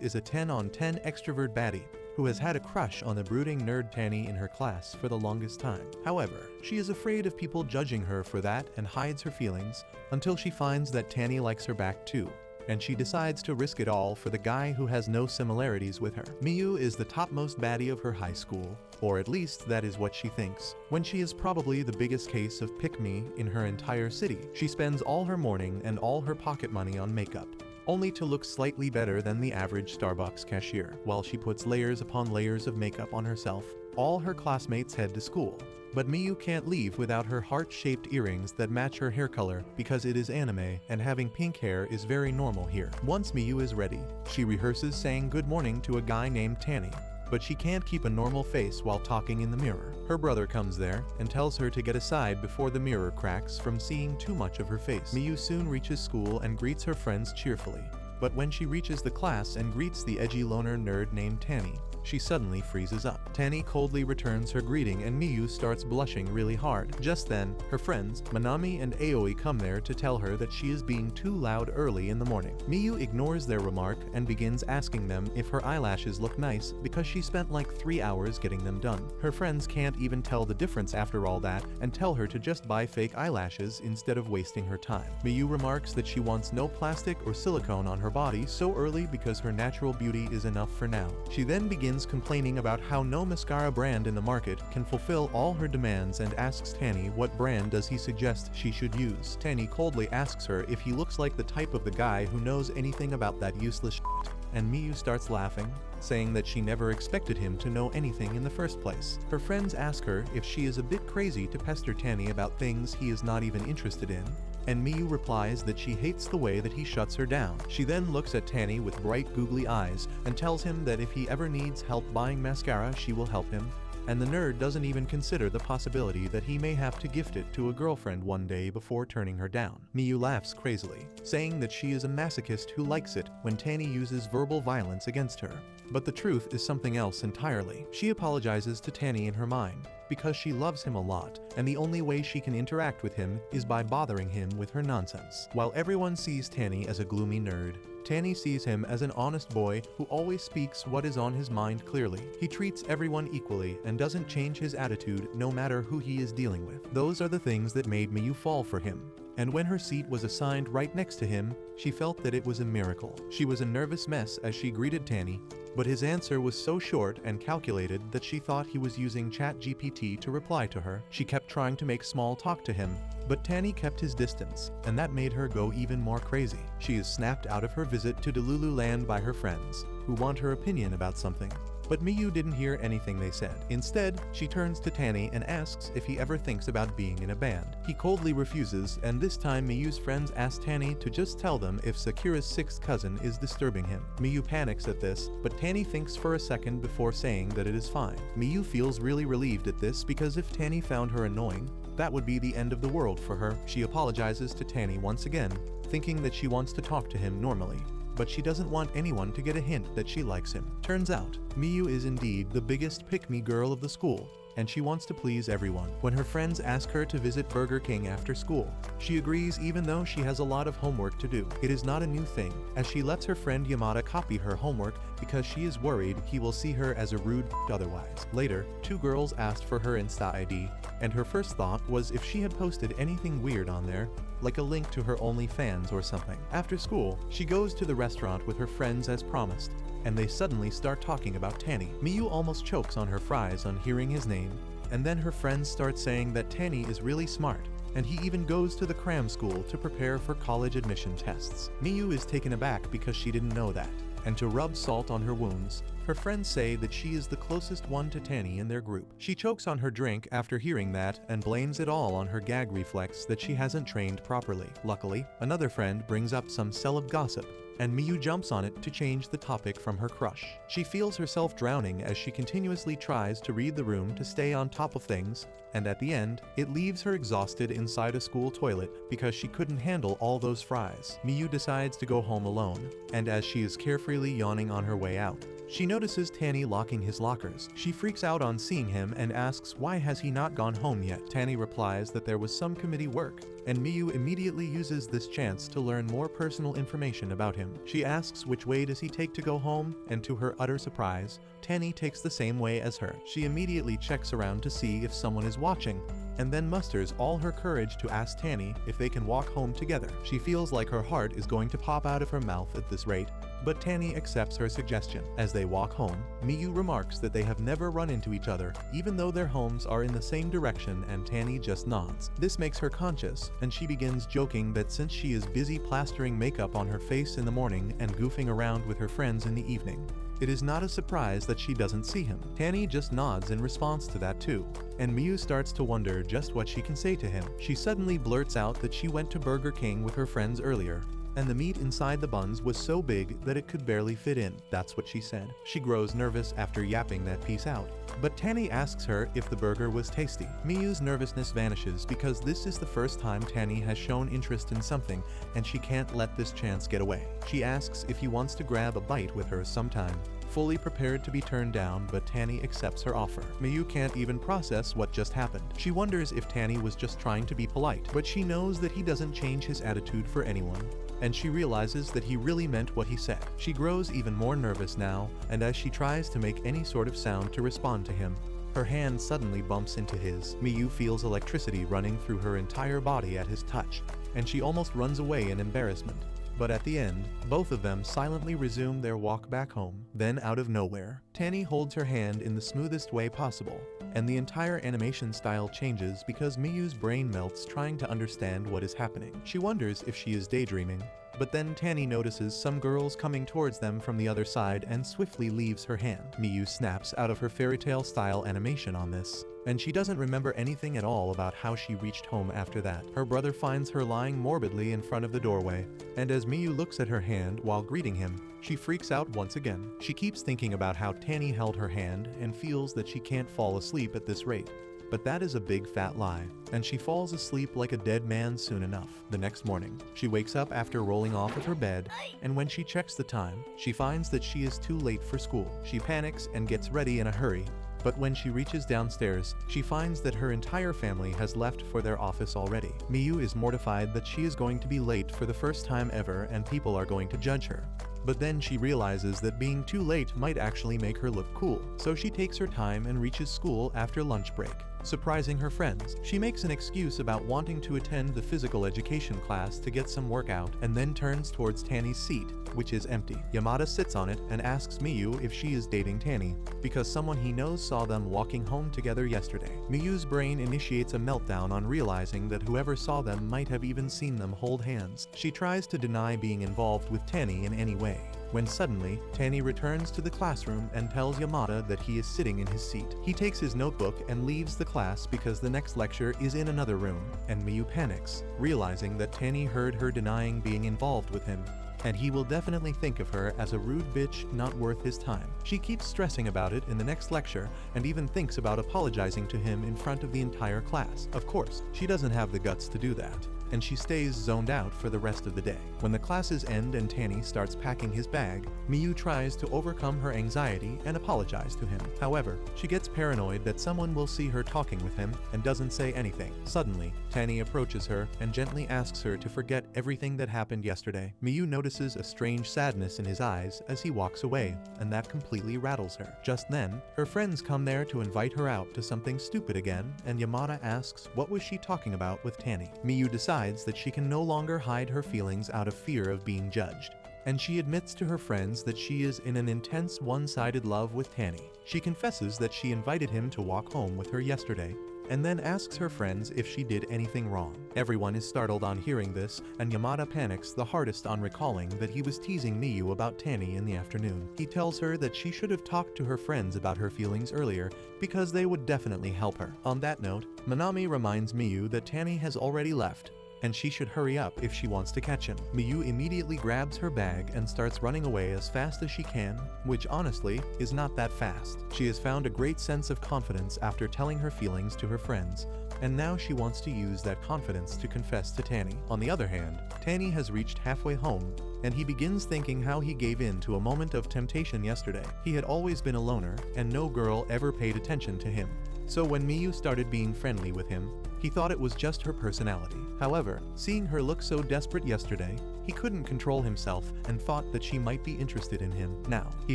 is a 10 on 10 extrovert baddie who has had a crush on the brooding nerd Tanny in her class for the longest time. However, she is afraid of people judging her for that and hides her feelings until she finds that Tanny likes her back too, and she decides to risk it all for the guy who has no similarities with her. Miyu is the topmost baddie of her high school, or at least that is what she thinks, when she is probably the biggest case of pick-me in her entire city. She spends all her morning and all her pocket money on makeup, only to look slightly better than the average Starbucks cashier. While she puts layers upon layers of makeup on herself, all her classmates head to school. But Miyu can't leave without her heart-shaped earrings that match her hair color because it is anime and having pink hair is very normal here. Once Miyu is ready, she rehearses saying good morning to a guy named Tanny, but she can't keep a normal face while talking in the mirror. Her brother comes there and tells her to get aside before the mirror cracks from seeing too much of her face. Miyu soon reaches school and greets her friends cheerfully, but when she reaches the class and greets the edgy loner nerd named Tanny, she suddenly freezes up. Tanny coldly returns her greeting and Miyu starts blushing really hard. Just then, her friends, Manami and Aoi, come there to tell her that she is being too loud early in the morning. Miyu ignores their remark and begins asking them if her eyelashes look nice because she spent like 3 hours getting them done. Her friends can't even tell the difference after all that and tell her to just buy fake eyelashes instead of wasting her time. Miyu remarks that she wants no plastic or silicone on her body so early because her natural beauty is enough for now. She then begins complaining about how no mascara brand in the market can fulfill all her demands and asks Tanny what brand does he suggest she should use. Tanny coldly asks her if he looks like the type of the guy who knows anything about that useless shit, and Miyu starts laughing, saying that she never expected him to know anything in the first place. Her friends ask her if she is a bit crazy to pester Tanny about things he is not even interested in, and Miyu replies that she hates the way that he shuts her down. She then looks at Tanny with bright googly eyes and tells him that if he ever needs help buying mascara, she will help him, and the nerd doesn't even consider the possibility that he may have to gift it to a girlfriend one day before turning her down. Miyu laughs crazily, saying that she is a masochist who likes it when Tanny uses verbal violence against her. But the truth is something else entirely. She apologizes to Tanny in her mind, because she loves him a lot, and the only way she can interact with him is by bothering him with her nonsense. While everyone sees Tanny as a gloomy nerd, Tanny sees him as an honest boy who always speaks what is on his mind clearly. He treats everyone equally and doesn't change his attitude no matter who he is dealing with. Those are the things that made Miyu fall for him. And when her seat was assigned right next to him, she felt that it was a miracle. She was a nervous mess as she greeted Tanny, but his answer was so short and calculated that she thought he was using ChatGPT to reply to her. She kept trying to make small talk to him, but Tanny kept his distance, and that made her go even more crazy. She is snapped out of her visit to Delulu Land by her friends, who want her opinion about something. But Miyu didn't hear anything they said. Instead, she turns to Tanny and asks if he ever thinks about being in a band. He coldly refuses, and this time Miyu's friends ask Tanny to just tell them if Sakura's sixth cousin is disturbing him. Miyu panics at this, but Tanny thinks for a second before saying that it is fine. Miyu feels really relieved at this because if Tanny found her annoying, that would be the end of the world for her. She apologizes to Tanny once again, thinking that she wants to talk to him normally, but she doesn't want anyone to get a hint that she likes him. Turns out, Miyu is indeed the biggest pick-me girl of the school, and she wants to please everyone. When her friends ask her to visit Burger King after school, she agrees even though she has a lot of homework to do. It is not a new thing, as she lets her friend Yamada copy her homework because she is worried he will see her as a rude otherwise. Later, two girls asked for her Insta ID, and her first thought was if she had posted anything weird on there, like a link to her OnlyFans or something. After school, she goes to the restaurant with her friends as promised, and they suddenly start talking about Tanny. Miyu almost chokes on her fries on hearing his name, and then her friends start saying that Tanny is really smart, and he even goes to the cram school to prepare for college admission tests. Miyu is taken aback because she didn't know that, and to rub salt on her wounds, her friends say that she is the closest one to Tanny in their group. She chokes on her drink after hearing that and blames it all on her gag reflex that she hasn't trained properly. Luckily, another friend brings up some celeb gossip, and Miyu jumps on it to change the topic from her crush. She feels herself drowning as she continuously tries to read the room to stay on top of things, and at the end, it leaves her exhausted inside a school toilet because she couldn't handle all those fries. Miyu decides to go home alone, and as she is carefreely yawning on her way out, She notices Tanny locking his lockers. She freaks out on seeing him and asks why has he not gone home yet. Tanny replies that there was some committee work, and Miyu immediately uses this chance to learn more personal information about him. She asks which way does he take to go home, and to her utter surprise, Tanny takes the same way as her. She immediately checks around to see if someone is watching, and then musters all her courage to ask Tanny if they can walk home together. She feels like her heart is going to pop out of her mouth at this rate, but Tanny accepts her suggestion. As they walk home, Miyu remarks that they have never run into each other, even though their homes are in the same direction, and Tanny just nods. This makes her conscious, and she begins joking that since she is busy plastering makeup on her face in the morning and goofing around with her friends in the evening, it is not a surprise that she doesn't see him. Tanny just nods in response to that too, and Miyu starts to wonder just what she can say to him. She suddenly blurts out that she went to Burger King with her friends earlier, and the meat inside the buns was so big that it could barely fit in. That's what she said. She grows nervous after yapping that piece out, but Tanny asks her if the burger was tasty. Miyu's nervousness vanishes because this is the first time Tanny has shown interest in something, and she can't let this chance get away. She asks if he wants to grab a bite with her sometime, fully prepared to be turned down, but Tanny accepts her offer. Miyu can't even process what just happened. She wonders if Tanny was just trying to be polite, but she knows that he doesn't change his attitude for anyone, and she realizes that he really meant what he said. She grows even more nervous now, and as she tries to make any sort of sound to respond to him, her hand suddenly bumps into his. Miyu feels electricity running through her entire body at his touch, and she almost runs away in embarrassment. But at the end, both of them silently resume their walk back home. Then out of nowhere, Tanny holds her hand in the smoothest way possible, and the entire animation style changes because Miyu's brain melts trying to understand what is happening. She wonders if she is daydreaming, but then Tanny notices some girls coming towards them from the other side and swiftly leaves her hand. Miyu snaps out of her fairy tale style animation on this, and she doesn't remember anything at all about how she reached home after that. Her brother finds her lying morbidly in front of the doorway, and as Miyu looks at her hand while greeting him, she freaks out once again. She keeps thinking about how Tanny held her hand and feels that she can't fall asleep at this rate. But that is a big fat lie, and she falls asleep like a dead man soon enough. The next morning, she wakes up after rolling off of her bed, and when she checks the time, she finds that she is too late for school. She panics and gets ready in a hurry, but when she reaches downstairs, she finds that her entire family has left for their office already. Miyu is mortified that she is going to be late for the first time ever and people are going to judge her. But then she realizes that being too late might actually make her look cool, so she takes her time and reaches school after lunch break. Surprising her friends, she makes an excuse about wanting to attend the physical education class to get some workout and then turns towards Tanny's seat, which is empty. Yamada sits on it and asks Miyu if she is dating Tanny, because someone he knows saw them walking home together yesterday. Miyu's brain initiates a meltdown on realizing that whoever saw them might have even seen them hold hands. She tries to deny being involved with Tanny in any way, when suddenly, Tanny returns to the classroom and tells Yamada that he is sitting in his seat. He takes his notebook and leaves the class because the next lecture is in another room, and Miyu panics, realizing that Tanny heard her denying being involved with him, and he will definitely think of her as a rude bitch not worth his time. She keeps stressing about it in the next lecture and even thinks about apologizing to him in front of the entire class. Of course, she doesn't have the guts to do that, and she stays zoned out for the rest of the day. When the classes end and Tanny starts packing his bag, Miyu tries to overcome her anxiety and apologize to him. However, she gets paranoid that someone will see her talking with him and doesn't say anything. Suddenly, Tanny approaches her and gently asks her to forget everything that happened yesterday. Miyu notices a strange sadness in his eyes as he walks away, and that completely rattles her. Just then, her friends come there to invite her out to something stupid again, and Yamada asks what was she talking about with Tanny. Miyu decides that she can no longer hide her feelings out of fear of being judged, and she admits to her friends that she is in an intense one-sided love with Tanny. She confesses that she invited him to walk home with her yesterday, and then asks her friends if she did anything wrong. Everyone is startled on hearing this, and Yamada panics the hardest on recalling that he was teasing Miyu about Tanny in the afternoon. He tells her that she should have talked to her friends about her feelings earlier because they would definitely help her. On that note, Manami reminds Miyu that Tanny has already left, and she should hurry up if she wants to catch him. Miyu immediately grabs her bag and starts running away as fast as she can, which honestly is not that fast. She has found a great sense of confidence after telling her feelings to her friends, and now she wants to use that confidence to confess to Tanny. On the other hand, Tanny has reached halfway home, and he begins thinking how he gave in to a moment of temptation yesterday. He had always been a loner, and no girl ever paid attention to him. So when Miyu started being friendly with him, he thought it was just her personality. However, seeing her look so desperate yesterday, he couldn't control himself and thought that she might be interested in him. Now, he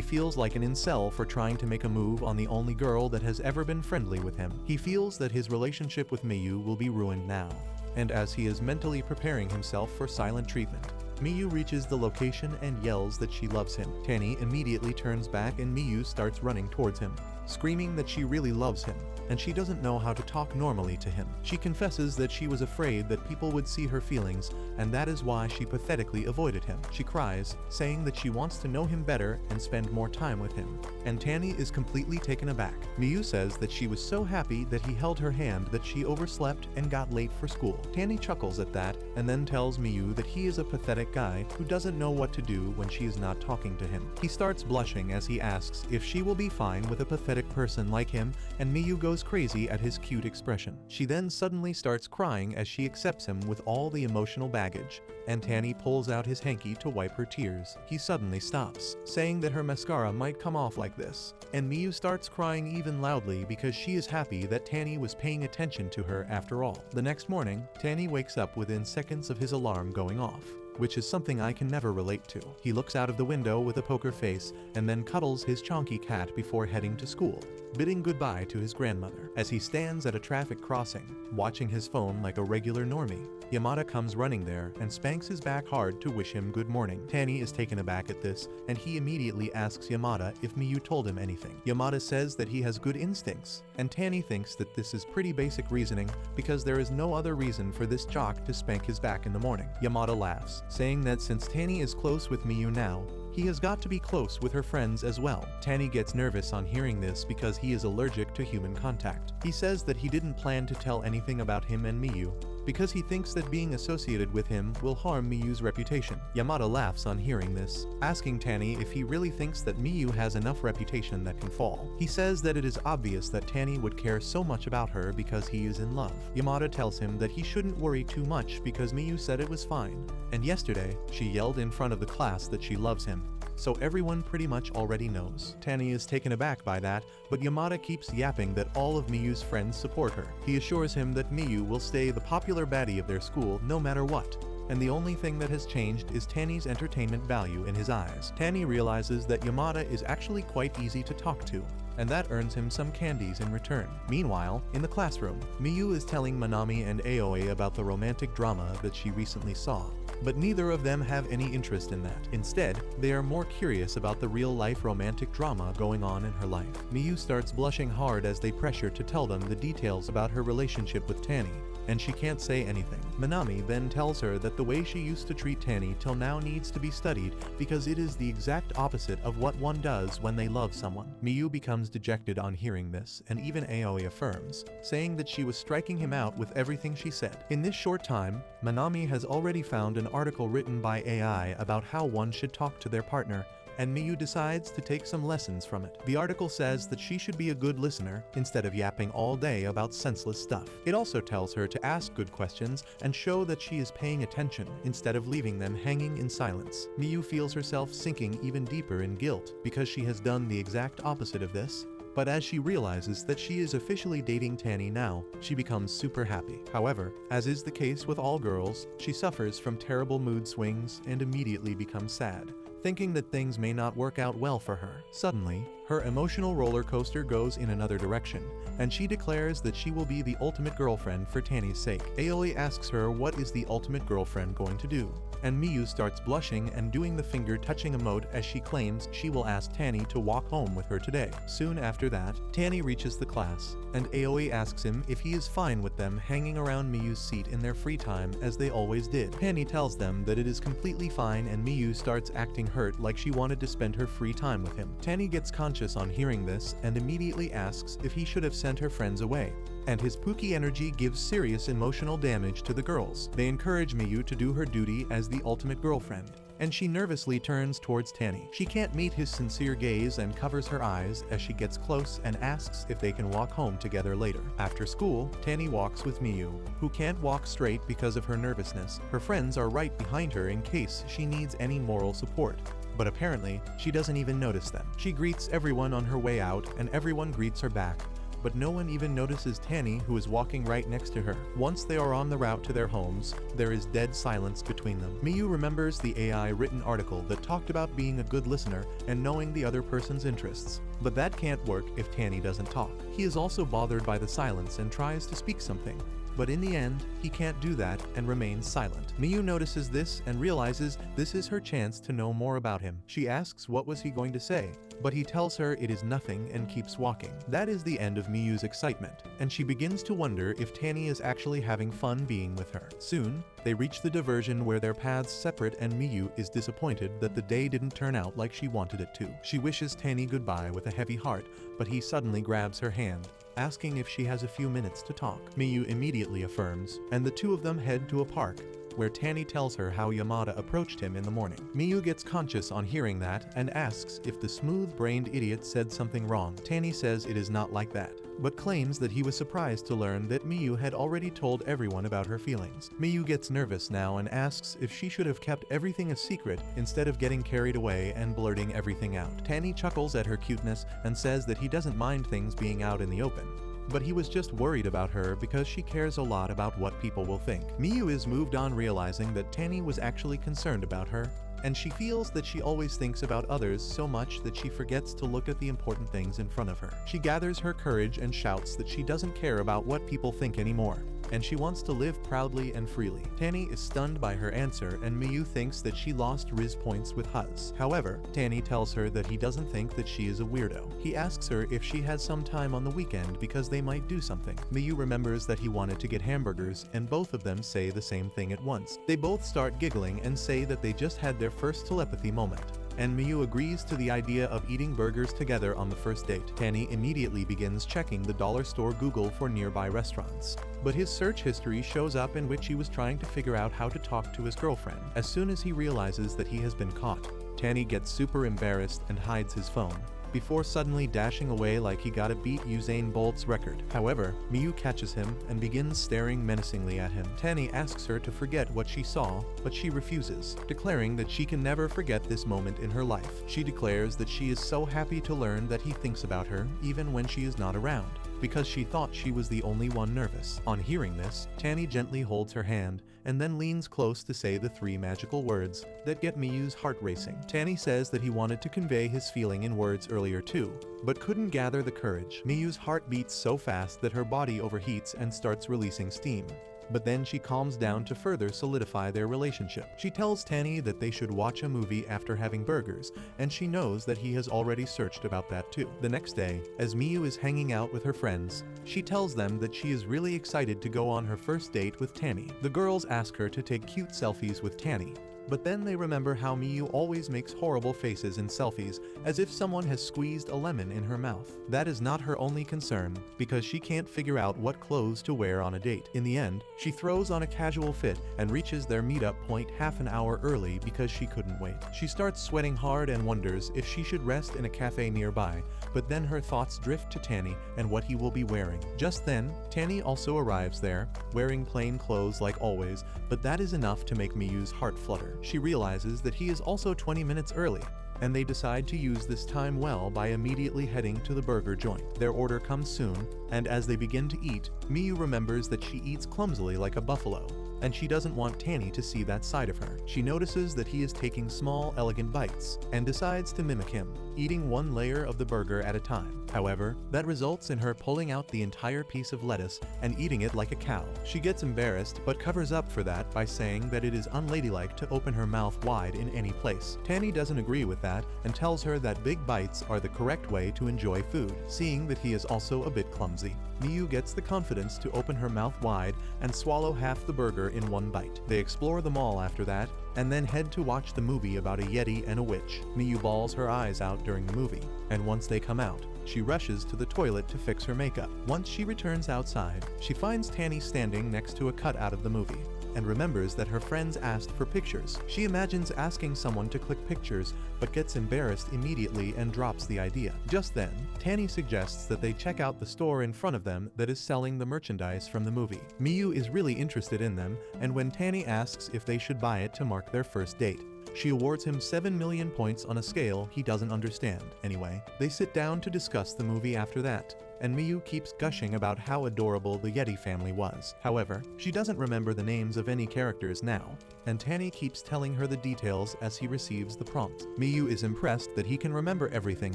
feels like an incel for trying to make a move on the only girl that has ever been friendly with him. He feels that his relationship with Miyu will be ruined now. And as he is mentally preparing himself for silent treatment, Miyu reaches the location and yells that she loves him. Tanny immediately turns back and Miyu starts running towards him, screaming that she really loves him, and she doesn't know how to talk normally to him. She confesses that she was afraid that people would see her feelings, and that is why she pathetically avoided him. She cries, saying that she wants to know him better and spend more time with him. And Tanny is completely taken aback. Miyu says that she was so happy that he held her hand that she overslept and got late for school. Tanny chuckles at that and then tells Miyu that he is a pathetic guy who doesn't know what to do when she is not talking to him. He starts blushing as he asks if she will be fine with a pathetic person like him, and Miyu goes crazy at his cute expression. She then suddenly starts crying as she accepts him with all the emotional baggage, and Tanny pulls out his hanky to wipe her tears. He suddenly stops, saying that her mascara might come off like this, and Miyu starts crying even loudly because she is happy that Tanny was paying attention to her after all. The next morning, Tanny wakes up within seconds of his alarm going off, which is something I can never relate to. He looks out of the window with a poker face and then cuddles his chonky cat before heading to school, bidding goodbye to his grandmother. As he stands at a traffic crossing, watching his phone like a regular normie, Yamada comes running there and spanks his back hard to wish him good morning. Tanny is taken aback at this, and he immediately asks Yamada if Miyu told him anything. Yamada says that he has good instincts, and Tanny thinks that this is pretty basic reasoning because there is no other reason for this jock to spank his back in the morning. Yamada laughs, saying that since Tanny is close with Miyu now, he has got to be close with her friends as well. Tanny gets nervous on hearing this because he is allergic to human contact. He says that he didn't plan to tell anything about him and Miyu because he thinks that being associated with him will harm Miyu's reputation. Yamada laughs on hearing this, asking Tanny if he really thinks that Miyu has enough reputation that can fall. He says that it is obvious that Tanny would care so much about her because he is in love. Yamada tells him that he shouldn't worry too much because Miyu said it was fine, and yesterday she yelled in front of the class that she loves him, so everyone pretty much already knows. Tanny is taken aback by that, but Yamada keeps yapping that all of Miyu's friends support her. He assures him that Miyu will stay the popular baddie of their school no matter what, and the only thing that has changed is Tanny's entertainment value in his eyes. Tanny realizes that Yamada is actually quite easy to talk to, and that earns him some candies in return. Meanwhile, in the classroom, Miyu is telling Manami and Aoi about the romantic drama that she recently saw, but neither of them have any interest in that. Instead, they are more curious about the real-life romantic drama going on in her life. Miyu starts blushing hard as they pressure to tell them the details about her relationship with Tanny, and she can't say anything. Manami then tells her that the way she used to treat Tanny till now needs to be studied because it is the exact opposite of what one does when they love someone. Miyu becomes dejected on hearing this, and even Aoi affirms, saying that she was striking him out with everything she said. In this short time, Manami has already found an article written by AI about how one should talk to their partner, and Miyu decides to take some lessons from it. The article says that she should be a good listener instead of yapping all day about senseless stuff. It also tells her to ask good questions and show that she is paying attention instead of leaving them hanging in silence. Miyu feels herself sinking even deeper in guilt because she has done the exact opposite of this. But as she realizes that she is officially dating Tanny now, she becomes super happy. However, as is the case with all girls, she suffers from terrible mood swings and immediately becomes sad, thinking that things may not work out well for her. Suddenly, her emotional roller coaster goes in another direction, and she declares that she will be the ultimate girlfriend for Tanny's sake. Aoi asks her what is the ultimate girlfriend going to do, and Miyu starts blushing and doing the finger-touching emote as she claims she will ask Tanny to walk home with her today. Soon after that, Tanny reaches the class, and Aoi asks him if he is fine with them hanging around Miyu's seat in their free time as they always did. Tanny tells them that it is completely fine, and Miyu starts acting hurt like she wanted to spend her free time with him. Tanny gets conscious on hearing this and immediately asks if he should have sent her friends away, and his pooky energy gives serious emotional damage to the girls. They encourage Miyu to do her duty as the ultimate girlfriend, and she nervously turns towards Tanny. She can't meet his sincere gaze and covers her eyes as she gets close and asks if they can walk home together later. After school, Tanny walks with Miyu, who can't walk straight because of her nervousness. Her friends are right behind her in case she needs any moral support, but apparently she doesn't even notice them. She greets everyone on her way out and everyone greets her back, but no one even notices Tanny, who is walking right next to her. Once they are on the route to their homes, there is dead silence between them. Miyu remembers the AI written article that talked about being a good listener and knowing the other person's interests, but that can't work if Tanny doesn't talk. He is also bothered by the silence and tries to speak something, but in the end, he can't do that and remains silent. Miyu notices this and realizes this is her chance to know more about him. She asks what was he going to say, but he tells her it is nothing and keeps walking. That is the end of Miyu's excitement, and she begins to wonder if Tanny is actually having fun being with her. Soon, they reach the diversion where their paths separate and Miyu is disappointed that the day didn't turn out like she wanted it to. She wishes Tanny goodbye with a heavy heart, but he suddenly grabs her hand, asking if she has a few minutes to talk. Miyu immediately affirms, and the two of them head to a park, where Tanny tells her how Yamada approached him in the morning. Miyu gets conscious on hearing that and asks if the smooth-brained idiot said something wrong. Tanny says it is not like that, but claims that he was surprised to learn that Miyu had already told everyone about her feelings. Miyu gets nervous now and asks if she should have kept everything a secret instead of getting carried away and blurting everything out. Tanny chuckles at her cuteness and says that he doesn't mind things being out in the open, but he was just worried about her because she cares a lot about what people will think. Miyu is moved on, realizing that Tanny was actually concerned about her, and she feels that she always thinks about others so much that she forgets to look at the important things in front of her. She gathers her courage and shouts that she doesn't care about what people think anymore, and she wants to live proudly and freely. Tanny is stunned by her answer, and Miyu thinks that she lost Rizz points with Rizz. However, Tanny tells her that he doesn't think that she is a weirdo. He asks her if she has some time on the weekend because they might do something. Miyu remembers that he wanted to get hamburgers, and both of them say the same thing at once. They both start giggling and say that they just had their first telepathy moment, and Miyu agrees to the idea of eating burgers together on the first date. Tanny immediately begins checking the dollar store Google for nearby restaurants, but his search history shows up in which he was trying to figure out how to talk to his girlfriend. As soon as he realizes that he has been caught, Tanny gets super embarrassed and hides his phone, before suddenly dashing away like he gotta beat Usain Bolt's record. However, Miyu catches him and begins staring menacingly at him. Tanny asks her to forget what she saw, but she refuses, declaring that she can never forget this moment in her life. She declares that she is so happy to learn that he thinks about her even when she is not around, because she thought she was the only one nervous. On hearing this, Tanny gently holds her hand and then leans close to say the three magical words that get Miyu's heart racing. Tanny says that he wanted to convey his feeling in words earlier too, but couldn't gather the courage. Miyu's heart beats so fast that her body overheats and starts releasing steam, but then she calms down to further solidify their relationship. She tells Tanny that they should watch a movie after having burgers, and she knows that he has already searched about that too. The next day, as Miyu is hanging out with her friends, she tells them that she is really excited to go on her first date with Tanny. The girls ask her to take cute selfies with Tanny, but then they remember how Miyu always makes horrible faces in selfies, as if someone has squeezed a lemon in her mouth. That is not her only concern, because she can't figure out what clothes to wear on a date. In the end, she throws on a casual fit and reaches their meetup point half an hour early because she couldn't wait. She starts sweating hard and wonders if she should rest in a cafe nearby, but then her thoughts drift to Tanny and what he will be wearing. Just then, Tanny also arrives there, wearing plain clothes like always, but that is enough to make Miyu's heart flutter. She realizes that he is also 20 minutes early, and they decide to use this time well by immediately heading to the burger joint. Their order comes soon, and as they begin to eat, Miyu remembers that she eats clumsily like a buffalo, and she doesn't want Tanny to see that side of her. She notices that he is taking small, elegant bites, and decides to mimic him, eating one layer of the burger at a time. However, that results in her pulling out the entire piece of lettuce and eating it like a cow. She gets embarrassed, but covers up for that by saying that it is unladylike to open her mouth wide in any place. Tanny doesn't agree with that and tells her that big bites are the correct way to enjoy food, seeing that he is also a bit clumsy. Miyu gets the confidence to open her mouth wide and swallow half the burger in one bite. They explore the mall after that, and then head to watch the movie about a yeti and a witch. Miyu bawls her eyes out during the movie, and once they come out, she rushes to the toilet to fix her makeup. Once she returns outside, she finds Tanny standing next to a cutout of the movie, and remembers that her friends asked for pictures. She imagines asking someone to click pictures, but gets embarrassed immediately and drops the idea. Just then, Tanny suggests that they check out the store in front of them that is selling the merchandise from the movie. Miyu is really interested in them, and when Tanny asks if they should buy it to mark their first date, she awards him 7 million points on a scale he doesn't understand. Anyway, they sit down to discuss the movie after that, and Miyu keeps gushing about how adorable the Yeti family was. However, she doesn't remember the names of any characters now, and Tanny keeps telling her the details as he receives the prompt. Miyu is impressed that he can remember everything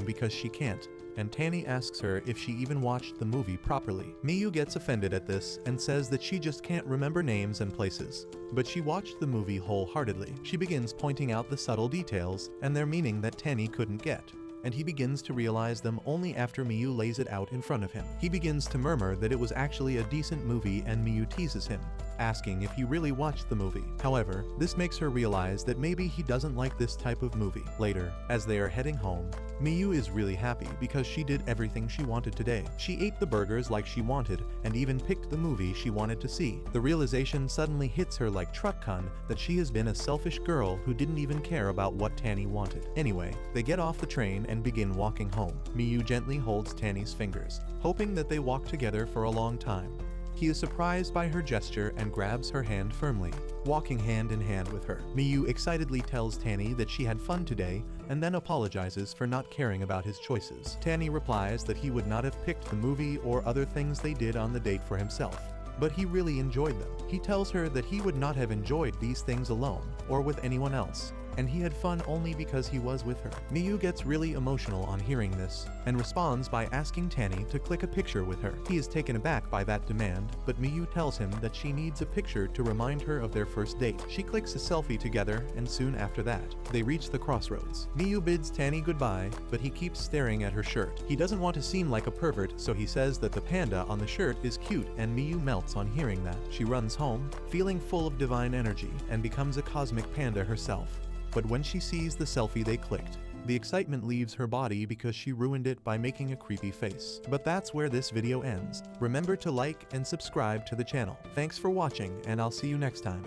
because she can't, and Tanny asks her if she even watched the movie properly. Miyu gets offended at this and says that she just can't remember names and places, but she watched the movie wholeheartedly. She begins pointing out the subtle details and their meaning that Tanny couldn't get, and he begins to realize them only after Miyu lays it out in front of him. He begins to murmur that it was actually a decent movie, and Miyu teases him, asking if he really watched the movie. However, this makes her realize that maybe he doesn't like this type of movie. Later, as they are heading home, Miyu is really happy because she did everything she wanted today. She ate the burgers like she wanted and even picked the movie she wanted to see. The realization suddenly hits her like truck con that she has been a selfish girl who didn't even care about what Tanny wanted. Anyway, they get off the train and begin walking home. Miyu gently holds Tanny's fingers, hoping that they walk together for a long time. He is surprised by her gesture and grabs her hand firmly, walking hand in hand with her. Miyu excitedly tells Tanny that she had fun today and then apologizes for not caring about his choices. Tanny replies that he would not have picked the movie or other things they did on the date for himself, but he really enjoyed them. He tells her that he would not have enjoyed these things alone or with anyone else, and he had fun only because he was with her. Miyu gets really emotional on hearing this, and responds by asking Tanny to click a picture with her. He is taken aback by that demand, but Miyu tells him that she needs a picture to remind her of their first date. She clicks a selfie together, and soon after that, they reach the crossroads. Miyu bids Tanny goodbye, but he keeps staring at her shirt. He doesn't want to seem like a pervert, so he says that the panda on the shirt is cute, and Miyu melts on hearing that. She runs home, feeling full of divine energy, and becomes a cosmic panda herself. But when she sees the selfie they clicked, the excitement leaves her body because she ruined it by making a creepy face. But that's where this video ends. Remember to like and subscribe to the channel. Thanks for watching, and I'll see you next time.